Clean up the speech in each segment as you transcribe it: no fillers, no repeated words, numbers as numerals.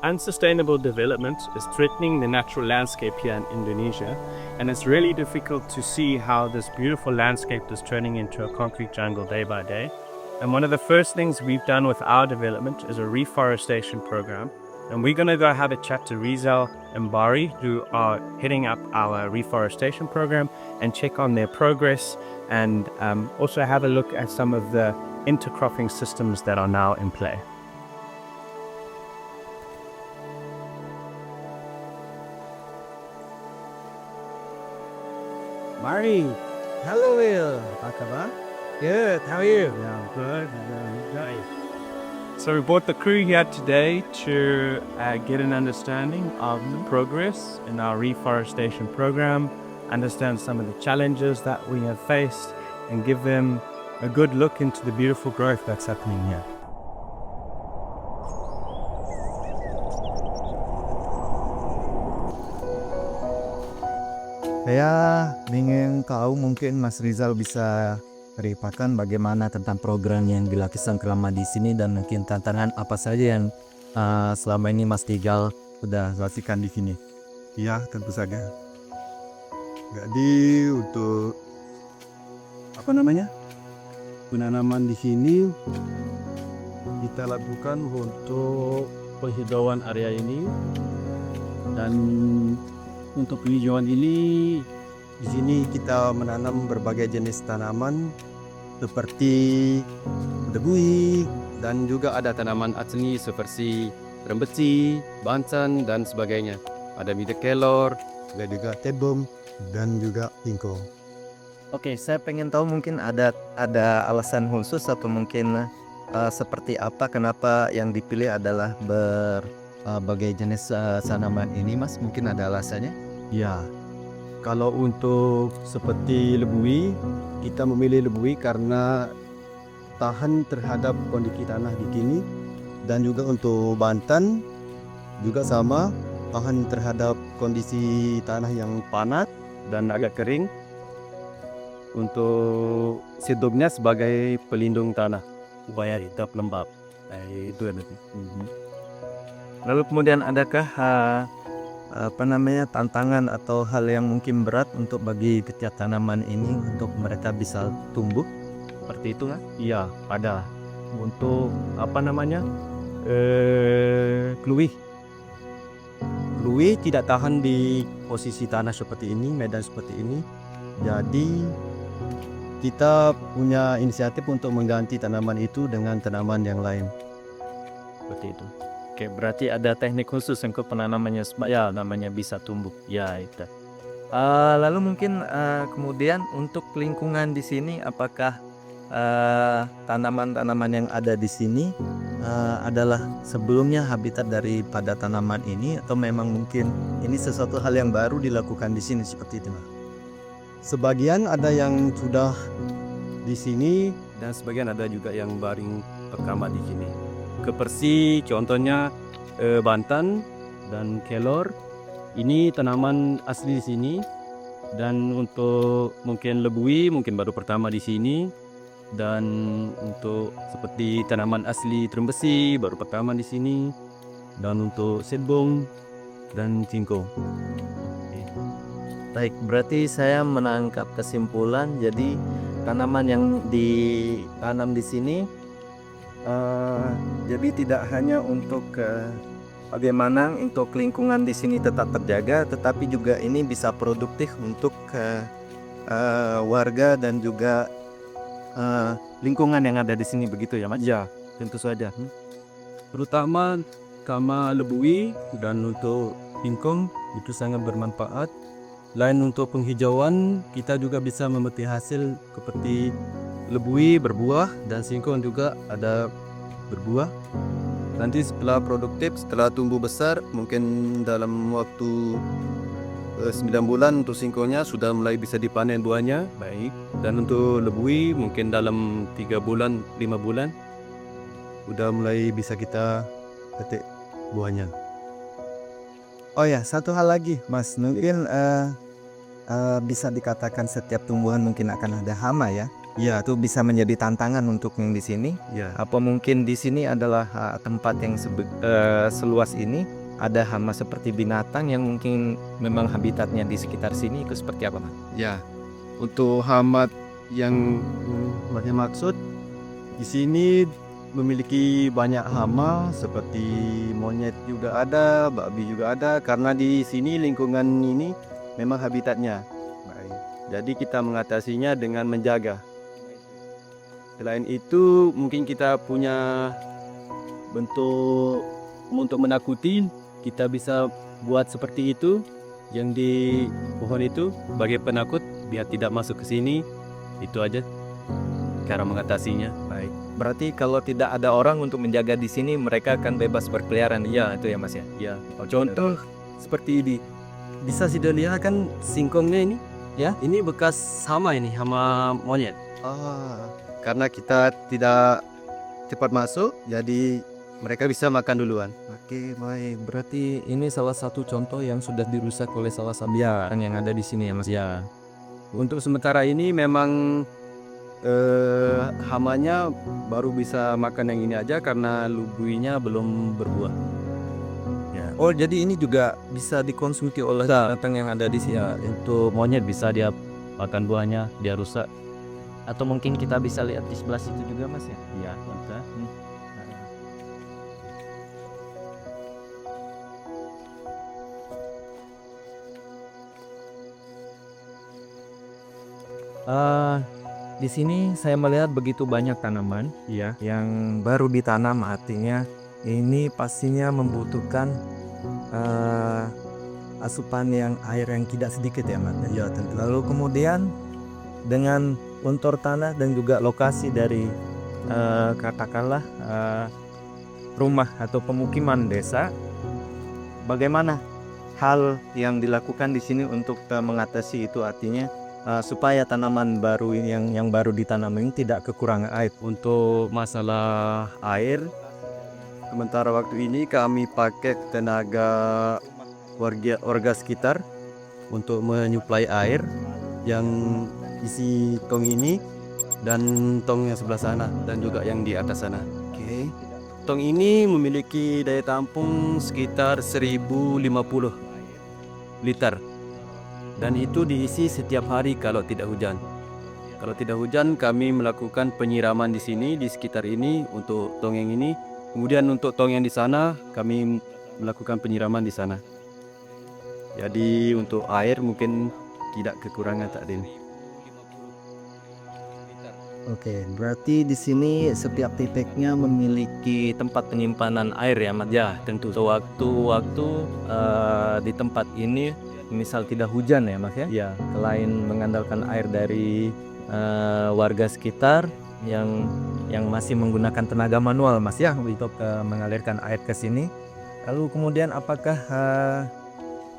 Unsustainable development is threatening the natural landscape here in Indonesia, and it's really difficult to see how this beautiful landscape is turning into a concrete jungle day by day. And one of the first things we've done with our development is a reforestation program. And we're going to go have a chat to Rizal and Bari, who are heading up our reforestation program, and check on their progress, and also have a look at some of the intercropping systems that are now in play. Mari, hello Will, apa kabar? Good, how are you? Yeah, good. Nice. So we brought the crew here today to get an understanding of the progress in our reforestation program, understand some of the challenges that we have faced, and give them a good look into the beautiful growth that's happening here. Saya ingin tahu mungkin Mas Rizal bisa ceritakan bagaimana tentang program yang dilakukan selama di sini dan mungkin tantangan apa saja yang selama ini Mas Rizal sudah lakukan di sini. Ya, tentu saja. Jadi untuk penanaman di sini kita lakukan untuk penghijauan area ini, dan untuk penghijauan ini di sini kita menanam berbagai jenis tanaman seperti debui, dan juga ada tanaman asli seperti rembesi, bancan dan sebagainya. Ada mida kelor, ada juga tebum dan juga tingko. Oke, saya pengen tahu mungkin ada alasan khusus atau mungkin seperti apa kenapa yang dipilih adalah berbagai jenis tanaman ini, Mas? Mungkin ada alasannya? Ya, kalau untuk seperti lebui, kita memilih lebui karena tahan terhadap kondisi tanah di sini, dan juga untuk bantan juga sama, tahan terhadap kondisi tanah yang panas dan agak kering. Untuk sidubnya sebagai pelindung tanah supaya tetap lembab. Itu ya. Lalu kemudian adakah tantangan atau hal yang mungkin berat untuk bagi setiap tanaman ini untuk mereka bisa tumbuh seperti itu kan? Iya, ada. Untuk kluih. Kluih tidak tahan di posisi tanah seperti ini, medan seperti ini. Jadi kita punya inisiatif untuk mengganti tanaman itu dengan tanaman yang lain. Seperti itu. Oke, berarti ada teknik khusus untuk penanamannya supaya namanya bisa tumbuh. Ya, itu. Lalu mungkin kemudian untuk lingkungan di sini, apakah tanaman-tanaman yang ada di sini adalah sebelumnya habitat daripada tanaman ini, atau memang mungkin ini sesuatu hal yang baru dilakukan di sini seperti itu? Sebagian ada yang sudah di sini, Dan sebagian ada juga yang baring pertama di sini. Kepersi contohnya bantan dan kelor. Ini tanaman asli di sini. Dan untuk mungkin lebui mungkin baru pertama di sini. Dan untuk seperti tanaman asli terembesi baru pertama di sini. Dan untuk sedbong dan cingko. Baik, berarti saya menangkap kesimpulan jadi tanaman yang ditanam di sini jadi tidak hanya untuk bagaimana untuk lingkungan di sini tetap terjaga, tetapi juga ini bisa produktif untuk warga dan juga lingkungan yang ada di sini, begitu ya, Mas? ya tentu saja. Terutama kama lebui dan untuk tingkong itu sangat bermanfaat. Lain untuk penghijauan, kita juga bisa memetik hasil seperti lebui berbuah dan singkong juga ada berbuah. Nanti setelah produktif, setelah tumbuh besar, mungkin dalam waktu 9 bulan untuk singkongnya sudah mulai bisa dipanen buahnya. Baik. Dan untuk lebui mungkin dalam 3 bulan, 5 bulan udah mulai bisa kita petik buahnya. Oh ya, satu hal lagi, Mas. Mungkin bisa dikatakan setiap tumbuhan mungkin akan ada hama ya. Ya, itu bisa menjadi tantangan untuk yang di sini. Ya. Apa mungkin di sini adalah tempat yang seluas ini ada hama seperti binatang yang mungkin memang habitatnya di sekitar sini, itu seperti apa, Mas? Ya, untuk hama yang banyak maksud di sini memiliki banyak hama seperti monyet juga ada, babi juga ada, karena di sini lingkungan ini memang habitatnya. Jadi kita mengatasinya dengan menjaga. Selain itu mungkin kita punya bentuk untuk menakuti, kita bisa buat seperti itu yang di pohon itu sebagai penakut biar tidak masuk ke sini. Itu aja cara mengatasinya. Baik. Berarti kalau tidak ada orang untuk menjaga di sini, mereka akan bebas berkeliaran. Iya, itu ya, Mas ya. Ya, contoh seperti ini. Bisa sudah lihat kan singkongnya ini? Ya, ini bekas hama ini, hama monyet. Karena kita tidak cepat masuk, jadi mereka bisa makan duluan. Oke, baik. Berarti ini salah satu contoh yang sudah dirusak oleh salah satu yang ada di sini ya, Mas. Ya, untuk sementara ini memang hamanya baru bisa makan yang ini aja karena lubuinya belum berbuah. Ya. Oh, jadi ini juga bisa dikonsumsi oleh binatang yang ada di sini. Ya, untuk monyet bisa dia makan buahnya, dia rusak. Atau mungkin kita bisa lihat di sebelah situ juga, Mas ya. Iya, bisa. Di sini saya melihat begitu banyak tanaman ya yang baru ditanam, artinya ini pastinya membutuhkan asupan air yang tidak sedikit ya, Mas. Ya, tentu. Lalu kemudian dengan kontur tanah dan juga lokasi dari katakanlah rumah atau pemukiman desa, bagaimana hal yang dilakukan di sini untuk mengatasi itu, artinya supaya tanaman baru yang baru ditanam ini tidak kekurangan air. Untuk masalah air, sementara waktu ini kami pakai tenaga warga sekitar untuk menyuplai air yang isi tong ini dan tong yang sebelah sana dan juga yang di atas sana. Oke. Tong ini memiliki daya tampung sekitar 1050 liter. Dan itu diisi setiap hari kalau tidak hujan. Kalau tidak hujan, kami melakukan penyiraman di sini, di sekitar ini untuk tong yang ini. Kemudian untuk tong yang di sana, kami melakukan penyiraman di sana. Jadi untuk air mungkin tidak kekurangan tak ada. Oke, berarti di sini setiap titiknya memiliki tempat penyimpanan air ya, Mas. Ya, tentu. Sewaktu-waktu di tempat ini misal tidak hujan ya, Mas ya. Ya, Selain mengandalkan air dari warga sekitar yang masih menggunakan tenaga manual, Mas ya, untuk mengalirkan air ke sini. Lalu kemudian apakah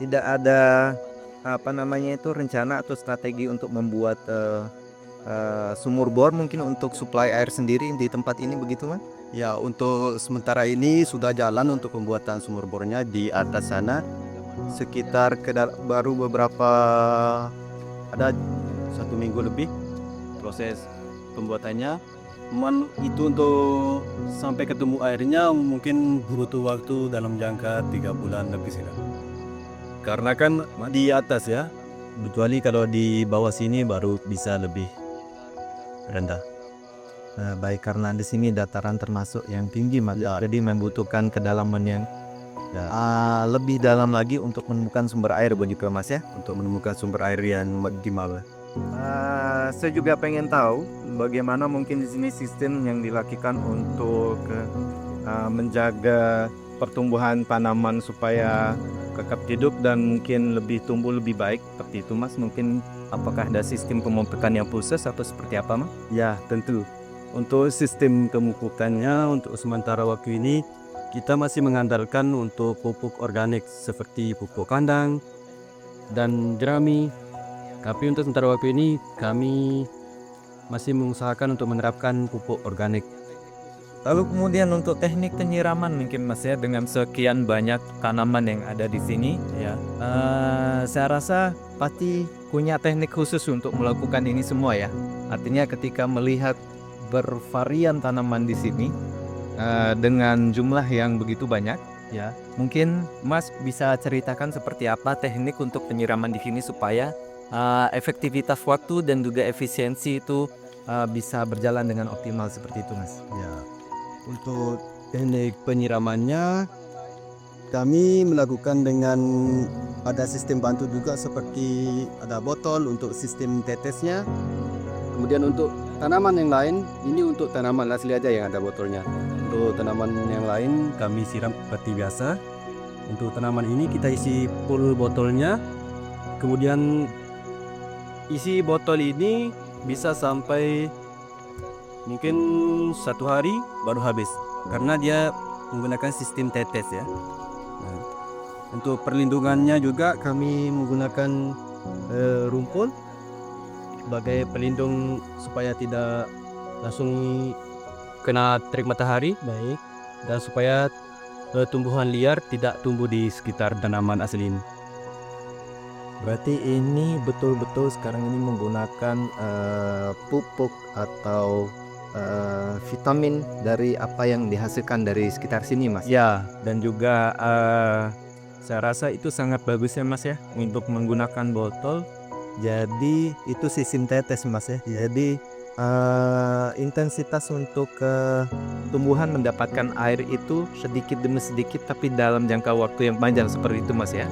tidak ada rencana atau strategi untuk membuat sumur bor mungkin untuk suplai air sendiri di tempat ini, begitu, Mas? Ya, untuk sementara ini sudah jalan untuk pembuatan sumur bornya di atas sana. Sekitar baru beberapa, ada 1 minggu lebih proses pembuatannya. Itu untuk sampai ketemu airnya mungkin butuh waktu dalam jangka 3 bulan lebih sih. Karena kan di atas ya, kecuali kalau di bawah sini baru bisa lebih rendah. Baik, karena di sini dataran termasuk yang tinggi, Mas. Ya. Jadi membutuhkan kedalaman yang lebih dalam lagi untuk menemukan sumber air, begitu, Mas ya. Untuk menemukan sumber air yang optimal. Saya juga pengen tahu bagaimana mungkin di sini sistem yang dilakukan untuk menjaga pertumbuhan tanaman supaya kekap hidup dan mungkin lebih tumbuh lebih baik seperti itu, Mas. Mungkin apakah ada sistem pemupukan yang khusus atau seperti apa, Mas? Ya, tentu. Untuk sistem pemupukannya untuk sementara waktu ini kita masih mengandalkan untuk pupuk organik seperti pupuk kandang dan jerami. Tapi untuk sementara waktu ini kami masih mengusahakan untuk menerapkan pupuk organik. Lalu kemudian untuk teknik penyiraman mungkin, Mas ya, dengan sekian banyak tanaman yang ada di sini ya, saya rasa pasti punya teknik khusus untuk melakukan ini semua ya. Artinya ketika melihat bervarian tanaman di sini dengan jumlah yang begitu banyak, ya mungkin Mas bisa ceritakan seperti apa teknik untuk penyiraman di sini supaya efektivitas waktu dan juga efisiensi itu bisa berjalan dengan optimal seperti itu, Mas. Ya, untuk teknik penyiramannya kami melakukan dengan ada sistem bantu juga seperti ada botol untuk sistem tetesnya. Kemudian untuk tanaman yang lain, ini untuk tanaman asli aja yang ada botolnya. Untuk tanaman yang lain kami siram seperti biasa. Untuk tanaman ini kita isi full botolnya. Kemudian isi botol ini bisa sampai mungkin 1 hari baru habis karena dia menggunakan sistem tetes ya. Nah, untuk perlindungannya juga kami menggunakan rumput sebagai pelindung supaya tidak langsung kena terik matahari, baik, dan supaya tumbuhan liar tidak tumbuh di sekitar tanaman asli ini. Berarti ini betul-betul sekarang ini menggunakan pupuk atau vitamin dari apa yang dihasilkan dari sekitar sini, Mas. Ya, dan juga saya rasa itu sangat bagus ya Mas ya untuk menggunakan botol. Jadi itu sistem tetes, Mas ya. Jadi intensitas untuk tumbuhan mendapatkan air itu sedikit demi sedikit tapi dalam jangka waktu yang panjang seperti itu, Mas ya.